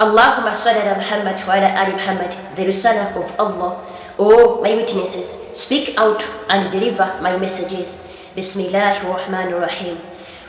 Allahumma salli ala Muhammad wa ala ali Muhammad, the Risala of Allah. O my witnesses, speak out and deliver my messages. Bismillahir Rahmanir Rahim.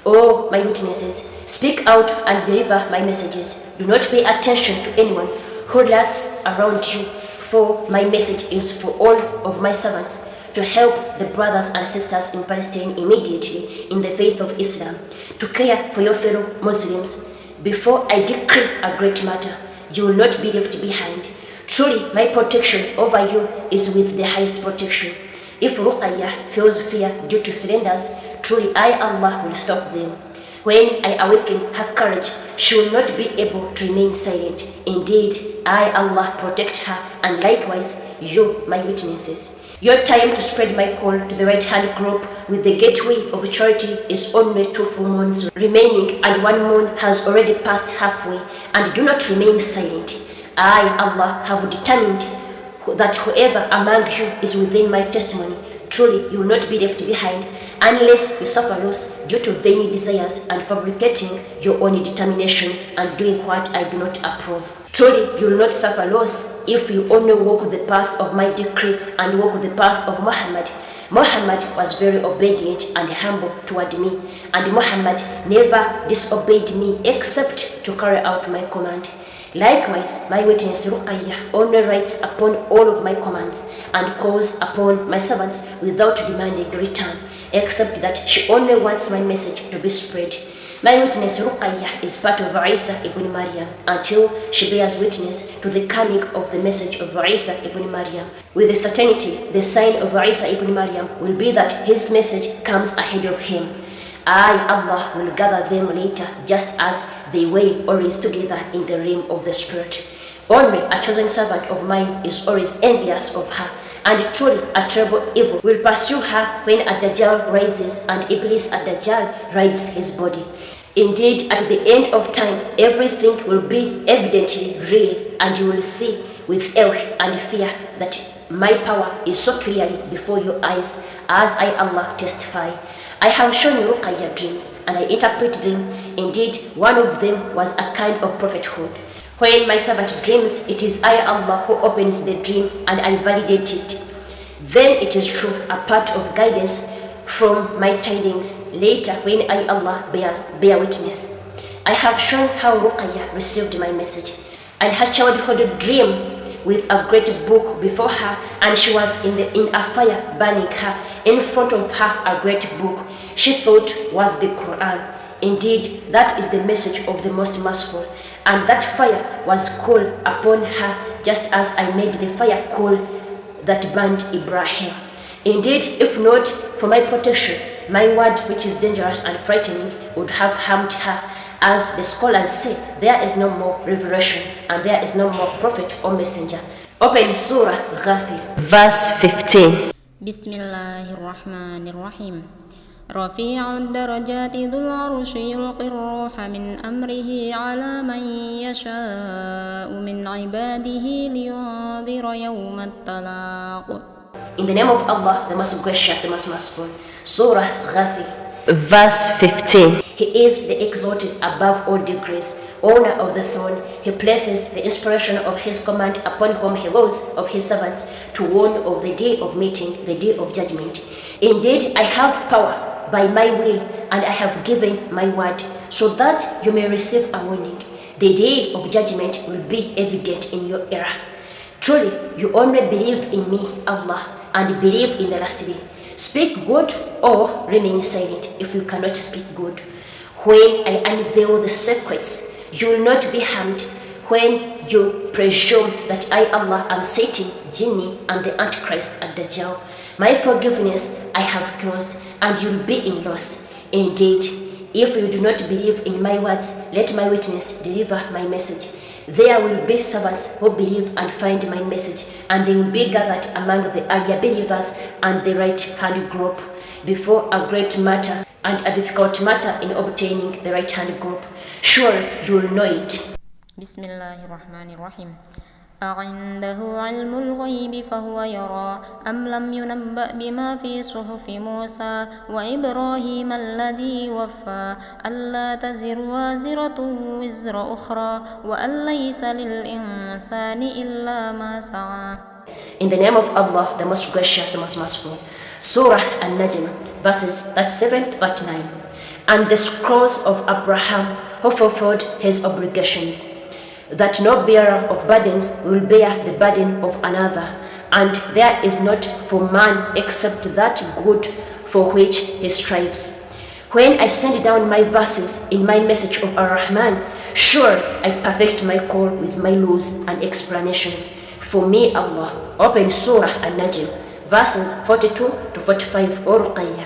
O my witnesses, speak out and deliver my messages. Do not pay attention to anyone who lurks around you, for my message is for all of my servants, to help the brothers and sisters in Palestine immediately in the faith of Islam, to care for your fellow Muslims. Before I decree a great matter, you will not be left behind. Truly, my protection over you is with the highest protection. If Ruqayyah feels fear due to surrenders, truly I, Allah, will stop them. When I awaken her courage, she will not be able to remain silent. Indeed, I, Allah, protect her, and likewise you, my witnesses. Your time to spread my call to the right-hand group with the gateway of charity is only 2 full moons remaining, and 1 moon has already passed halfway, and do not remain silent. I, Allah, have determined that whoever among you is within my testimony, truly you will not be left behind, unless you suffer loss due to vain desires and fabricating your own determinations and doing what I do not approve. Truly, you will not suffer loss if you only walk the path of my decree and walk the path of Muhammad. Muhammad was very obedient and humble toward me, and Muhammad never disobeyed me except to carry out my command. Likewise, my witness Ruqayyah only writes upon all of my commands and calls upon my servants without demanding return, except that she only wants my message to be spread. My witness Ruqayyah is part of Isa ibn Maryam until she bears witness to the coming of the message of Isa ibn Maryam. With the certainty, the sign of Isa ibn Maryam will be that his message comes ahead of him. I, Allah, will gather them later, just as they were always together in the realm of the Spirit. Only a chosen servant of mine is always envious of her, and truly a terrible evil will pursue her when Ad-Dajjal rises and Iblis Ad-Dajjal rides his body. Indeed, at the end of time, everything will be evidently real, and you will see with awe and fear that my power is so clearly before your eyes, as I, Allah, testify. I have shown you Ruqayyah dreams, and I interpret them. Indeed, one of them was a kind of prophethood. When my servant dreams, it is I, Allah, who opens the dream, and I validate it. Then it is true, a part of guidance from my tidings. Later, when I, Allah, bear witness, I have shown how Ruqayyah received my message, and her childhood dream with a great book before her, and she was in a fire burning her. In front of her a great book she thought was the Quran. Indeed, that is the message of the Most Merciful, and that fire was cool upon her, just as I made the fire cool that burned Ibrahim. Indeed, if not for my protection, my word, which is dangerous and frightening, would have harmed her. As the scholars say, there is no more revelation, and there is no more prophet or messenger. Open Surah Ghafir, verse 15. Bismillahirrahmanirrahim. رفيع الدرجات ذو العرش يلقي الروح من أمره على من يشاء من عباده لينذر يوم التلاق. In the name of Allah, the most gracious, the most merciful. Surah Ghafir, verse 15. He is the exalted above all degrees, owner of the throne. He places the inspiration of his command upon whom he wills of his servants, to warn of the day of meeting, the day of judgment. Indeed, I have power by my will, and I have given my word, so that you may receive a warning. The day of judgment will be evident in your era. Truly, you only believe in me, Allah, and believe in the last day. Speak good or remain silent if you cannot speak good. When I unveil the secrets, you will not be harmed. When you presume that I, Allah, am Satan, Jinni, and the Antichrist and Dajjal, my forgiveness I have closed, and you will be in loss. Indeed, if you do not believe in my words, let my witness deliver my message. There will be servants who believe and find my message, and they will be gathered among the earlier believers and the right-hand group before a great matter and a difficult matter in obtaining the right-hand group. Sure, you will know it. Bismillahirrahmanirrahim. أعنده علم الغيب فهو يرى أم لم ينبأ بما في صحف موسى وإبراهيم الذي وفى ألا تزر وازرة وزر أخرى وأن ليس للإنسان إلا ما سعى. In the name of Allah, the most gracious, the most merciful. Surah An-Najm, verses 37-39. And the scrolls of Abraham, who fulfilled his obligations, that no bearer of burdens will bear the burden of another, and there is not for man except that good for which he strives. When I send down my verses in my message of Ar-Rahman, sure I perfect my call with my laws and explanations. For me, Allah. Open Surah An-Najm, verses 42-45, or Ruqayya.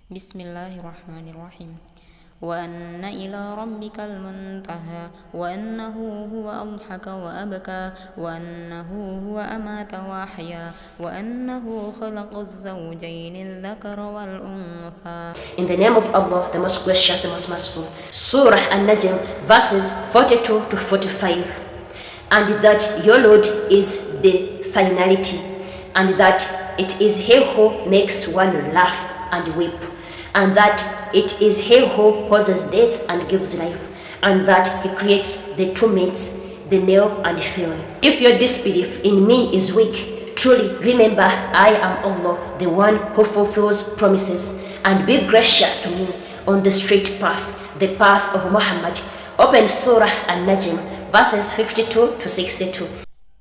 Bismillahirrahmanirrahim. وأن إلى ربك المنتهى وأنه هو أضحك وأبكى وأنه هو أمات وأحيا وأنه خلق الزوجين الذكر والأنثى. In the name of Allah, the most gracious, the most merciful. Surah An-Najm, verses 42-45. And that your Lord is the finality, and that it is He who makes one laugh and weep, and that it is He who causes death and gives life, and that He creates the two mates, the male and female. If your disbelief in me is weak, truly remember I am Allah, the one who fulfills promises, and be gracious to me on the straight path, the path of Muhammad. Open Surah An-Najm, verses 52-62.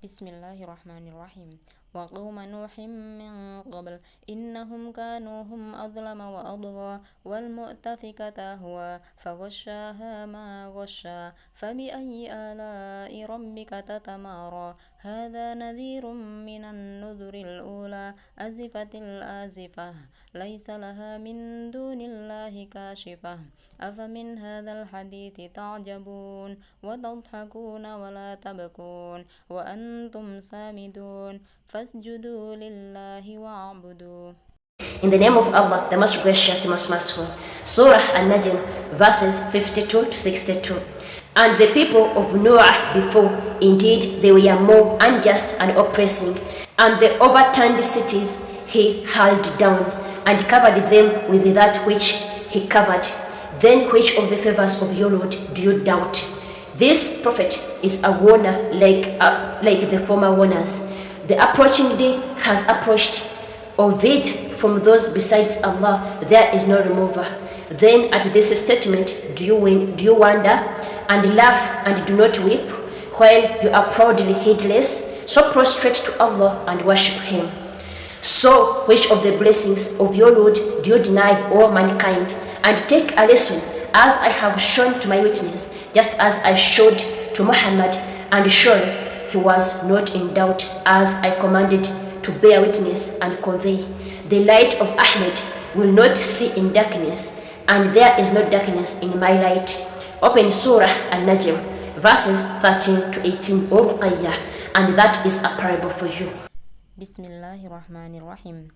Bismillahirrahmanirrahim. وقوم نوح من قبل إنهم كانوا هم أظلم وأطغى والمؤتفكة أهوى فغشاها ما غشى فبأي آلاء ربك تتمارى هذا نذير من النذر الأولى أزفت الآزفة ليس لها من دون الله كاشفة أفمن هذا الحديث تعجبون وتضحكون ولا تبكون وأنتم سامدون فاسجدوا لله واعبدوا. In the name of Allah, the most gracious, the most merciful. Surah An-Najm, verses 52-62. And the people of Noah before, indeed they were more unjust and oppressing, and the overturned cities He hurled down, and covered them with that which He covered. Then which of the favors of your Lord do you doubt? This prophet is a warner like the former warners. The approaching day has approached. Of it from those besides Allah there is no remover. Then at this statement do you wonder and laugh and do not weep, while you are proudly heedless? So prostrate to Allah and worship Him. So which of the blessings of your Lord do you deny, O mankind? And take a lesson, as I have shown to my witness, just as I showed to Muhammad, and surely he was not in doubt, as I commanded to bear witness and convey. The light of Ahmed will not see in darkness, and there is no darkness in my light. Open Surah An-Najm, verses 13-18, O Ruqayya, and that is a parable for you. Bismillahirrahmanirrahim.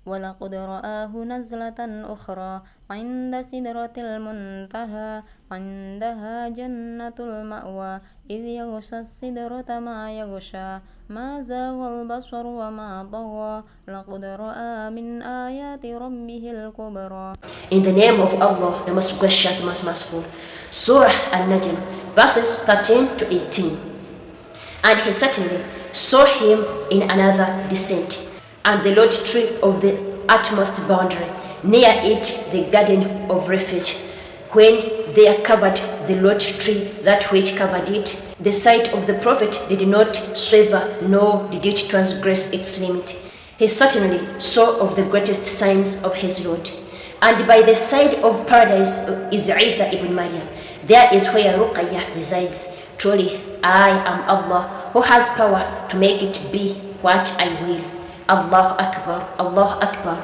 ولقد رآه نزلة أخرى عند سدرة المنتهى عندها جنة المأوى إذ يغشى السدرة ما يغشى ما زاغ البصر وما طغى لقد رأى من آيات ربه الكبرى. In the name of Allah, the most gracious, the most merciful. Surah An-Najm, verses 13-18. And he certainly saw him in another descent, and the Lord tree of the utmost boundary, near it the garden of refuge. When there covered the Lord tree that which covered it, the sight of the Prophet did not swaver, nor did it transgress its limit. He certainly saw of the greatest signs of his Lord. And by the side of paradise is Isa ibn Maryam. There is where Ruqayya resides. Truly, I am Allah, who has power to make it be what I will. Allahu Akbar, Allahu Akbar.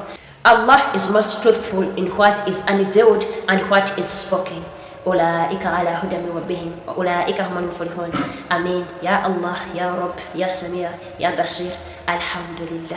Allah is most truthful in what is unveiled and what is spoken. أولئك على هدى من ربهم وأولئك هم المفلحون. Amen. Ya Allah, Ya Rabb, Ya Samir, Ya Basir. Alhamdulillah.